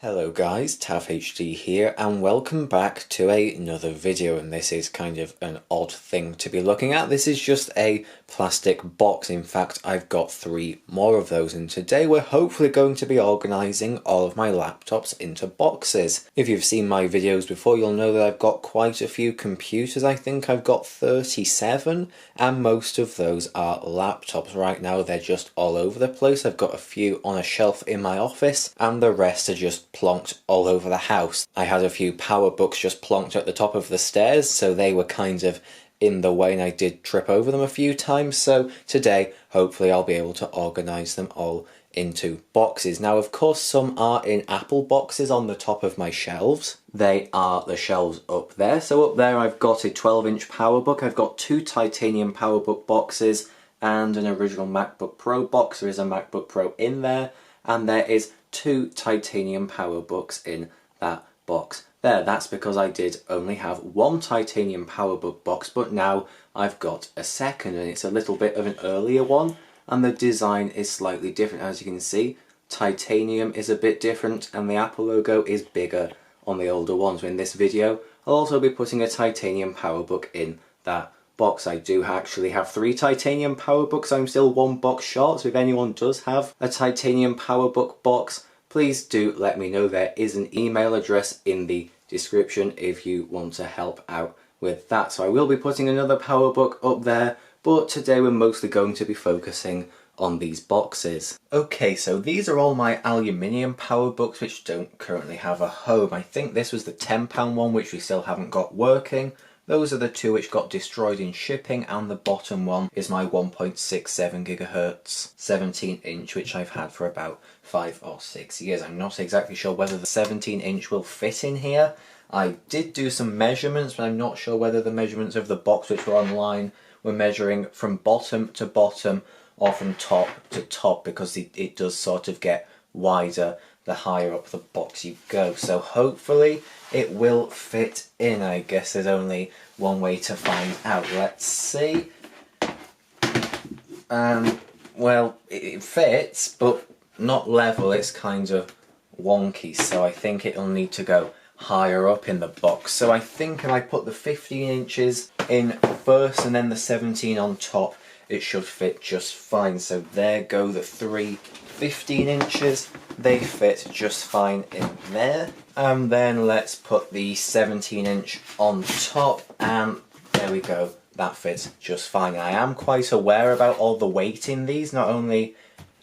Hello guys, TavHD here and welcome back to another video, and this is kind of an odd thing to be looking at. This is just a plastic box. In fact, I've got 3 more of those, and today we're hopefully going to be organising all of my laptops into boxes. If you've seen my videos before, you'll know that I've got quite a few computers. I think I've got 37 and most of those are laptops. Right now they're just all over the place. I've got a few on a shelf in my office and the rest are just plonked all over the house. I had a few PowerBooks just plonked at the top of the stairs, so they were kind of in the way and I did trip over them a few times. So today, hopefully I'll be able to organise them all into boxes. Now, of course, some are in Apple boxes on the top of my shelves. They are the shelves up there. So up there I've got a 12-inch PowerBook. I've got 2 titanium PowerBook boxes and an original MacBook Pro box. There is a MacBook Pro in there, and there is 2 titanium PowerBooks in that box there. That's because I did only have 1 titanium PowerBook box, but now I've got a second, and it's a little bit of an earlier one, and the design is slightly different. As you can see, titanium is a bit different and the Apple logo is bigger on the older ones. In this video, I'll also be putting a titanium PowerBook in that box. I do actually have 3 titanium PowerBooks. I'm still 1 box short, so if anyone does have a titanium PowerBook box, please do let me know. There is an email address in the description if you want to help out with that. So I will be putting another PowerBook up there, but today we're mostly going to be focusing on these boxes. Okay, so these are all my aluminium PowerBooks which don't currently have a home. I think this was the £10 one which we still haven't got working. Those are the 2 which got destroyed in shipping, and the bottom one is my 1.67 GHz 17-inch which I've had for about 5 or 6 years. I'm not exactly sure whether the 17-inch will fit in here. I did do some measurements, but I'm not sure whether the measurements of the box which were online were measuring from bottom to bottom or from top to top, because it does sort of get wider the higher up the box you go. So hopefully it will fit in. I guess there's only one way to find out. Let's see. Well, it fits, but not level. It's kind of wonky, so I think it'll need to go higher up in the box. So I think if I put the 15 inches in first and then the 17 on top, it should fit just fine. So there go the 3 15 inches. They fit just fine in there. And then let's put the 17-inch on top, and there we go. That fits just fine. I am quite aware about all the weight in these. Not only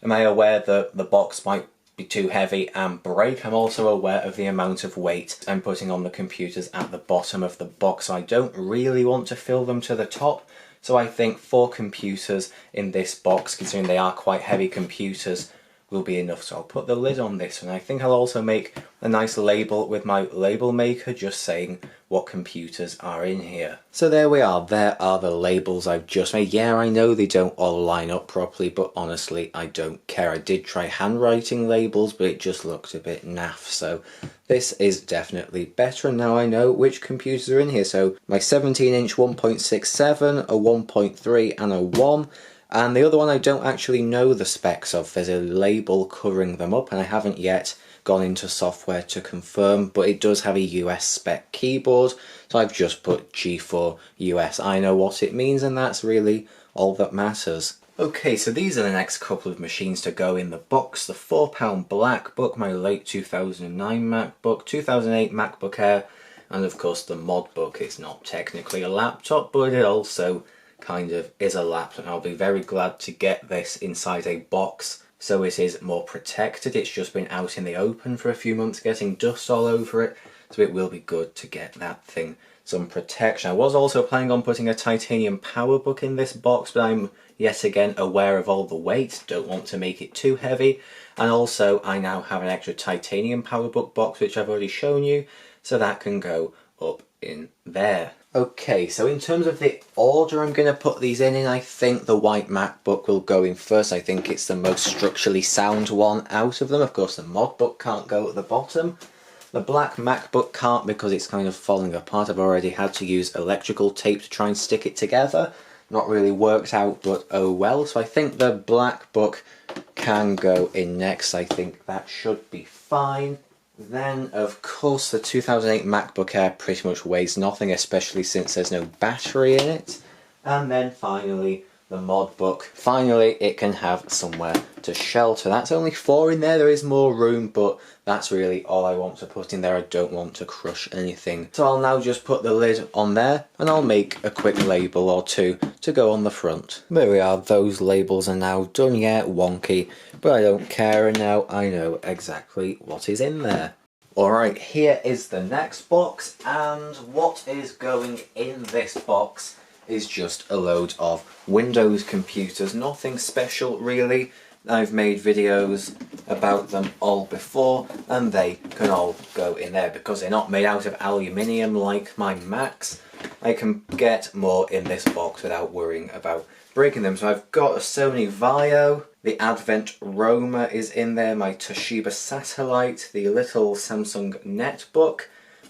am I aware that the box might be too heavy and break, I'm also aware of the amount of weight I'm putting on the computers at the bottom of the box. So I don't really want to fill them to the top. So I think 4 computers in this box, considering they are quite heavy computers, will be enough. So I'll put the lid on this, and I think I'll also make a nice label with my label maker just saying what computers are in here. So there we are. There are the labels I've just made. Yeah, I know they don't all line up properly, but honestly I don't care. I did try handwriting labels, but it just looked a bit naff. So this is definitely better, and now I know which computers are in here. So my 17-inch 1.67, a 1.3 and a 1. And the other one I don't actually know the specs of. There's a label covering them up and I haven't yet gone into software to confirm, but it does have a US spec keyboard, so I've just put G4 US. I know what it means, and that's really all that matters. Okay, so these are the next couple of machines to go in the box. The £4 black book, my late 2009 MacBook, 2008 MacBook Air, and of course the mod book. It's not technically a laptop, but it also kind of is a laptop. I'll be very glad to get this inside a box so it is more protected. It's just been out in the open for a few months getting dust all over it, so it will be good to get that thing some protection. I was also planning on putting a titanium PowerBook in this box, but I'm yet again aware of all the weight, don't want to make it too heavy, and also I now have an extra titanium PowerBook box which I've already shown you, so that can go up in there. Okay, so in terms of the order I'm going to put these in, I think the white MacBook will go in first. I think it's the most structurally sound one out of them. Of course, the mod book can't go at the bottom. The black MacBook can't because it's kind of falling apart. I've already had to use electrical tape to try and stick it together. Not really worked out, but oh well. So I think the black book can go in next. I think that should be fine. Then, of course, the 2008 MacBook Air pretty much weighs nothing, especially since there's no battery in it. And then finally, the mod book. Finally, it can have somewhere to shelter. That's only 4 in there. There is more room, but that's really all I want to put in there. I don't want to crush anything. So I'll now just put the lid on there, and I'll make a quick label or two to go on the front. There we are. Those labels are now done. Yeah, wonky, but I don't care, and now I know exactly what is in there. Alright, here is the next box, and what is going in this box is just a load of Windows computers. Nothing special really. I've made videos about them all before, and they can all go in there because they're not made out of aluminium like my Macs. I can get more in this box without worrying about breaking them. So I've got a Sony Vaio, the Advent Roma is in there, my Toshiba Satellite, the little Samsung Netbook,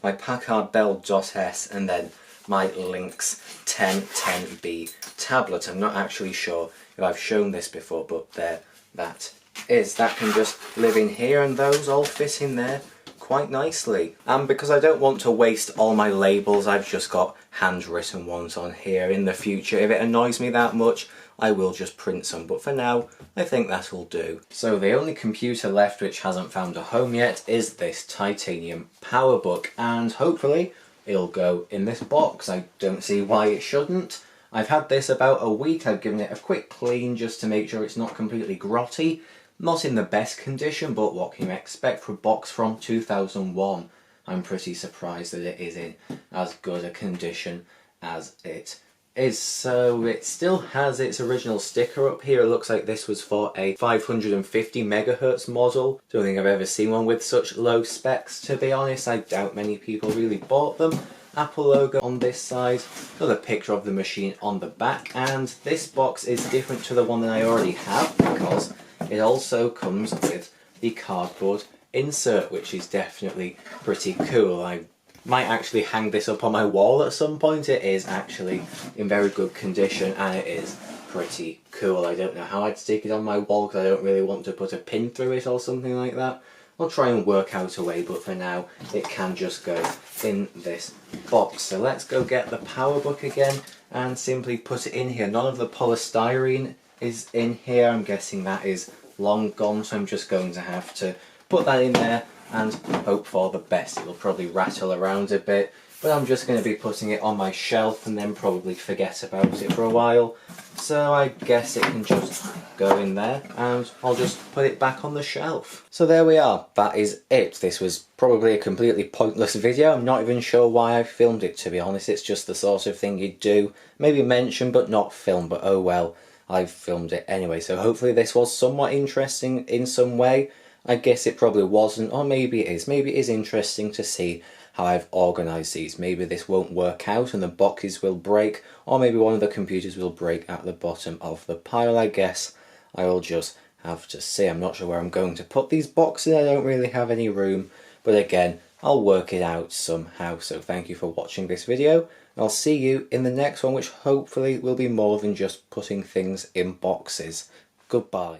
my Packard Bell .S, and then my Lynx 1010B tablet. I'm not actually sure if I've shown this before, but there that is. That can just live in here, and those all fit in there quite nicely. And because I don't want to waste all my labels, I've just got handwritten ones on here. In the future, if it annoys me that much, I will just print some, but for now, I think that'll do. So the only computer left which hasn't found a home yet is this titanium PowerBook, and hopefully it'll go in this box. I don't see why it shouldn't. I've had this about a week. I've given it a quick clean just to make sure it's not completely grotty. Not in the best condition, but what can you expect for a box from 2001? I'm pretty surprised that it is in as good a condition as it is. So it still has its original sticker up here. It looks like this was for a 550 megahertz model. Don't think I've ever seen one with such low specs, to be honest. I doubt many people really bought them. Apple logo on this side, another picture of the machine on the back, and this box is different to the one that I already have because it also comes with the cardboard insert, which is definitely pretty cool. I might actually hang this up on my wall at some point. It is actually in very good condition and it is pretty cool. I don't know how I'd stick it on my wall because I don't really want to put a pin through it or something like that. I'll try and work out a way, but for now it can just go in this box. So let's go get the PowerBook again and simply put it in here. None of the polystyrene is in here. I'm guessing that is long gone, so I'm just going to have to put that in there and hope for the best. It will probably rattle around a bit, but I'm just going to be putting it on my shelf and then probably forget about it for a while. So I guess it can just go in there and I'll just put it back on the shelf. So there we are, that is it. This was probably a completely pointless video. I'm not even sure why I filmed it, to be honest. It's just the sort of thing you'd do, maybe mention but not film, but oh well, I've filmed it anyway. So hopefully this was somewhat interesting in some way. I guess it probably wasn't, or maybe it is. Maybe it is interesting to see how I've organised these. Maybe this won't work out and the boxes will break, or maybe one of the computers will break at the bottom of the pile. I guess I will just have to see. I'm not sure where I'm going to put these boxes. I don't really have any room, but again, I'll work it out somehow. So thank you for watching this video, and I'll see you in the next one, which hopefully will be more than just putting things in boxes. Goodbye.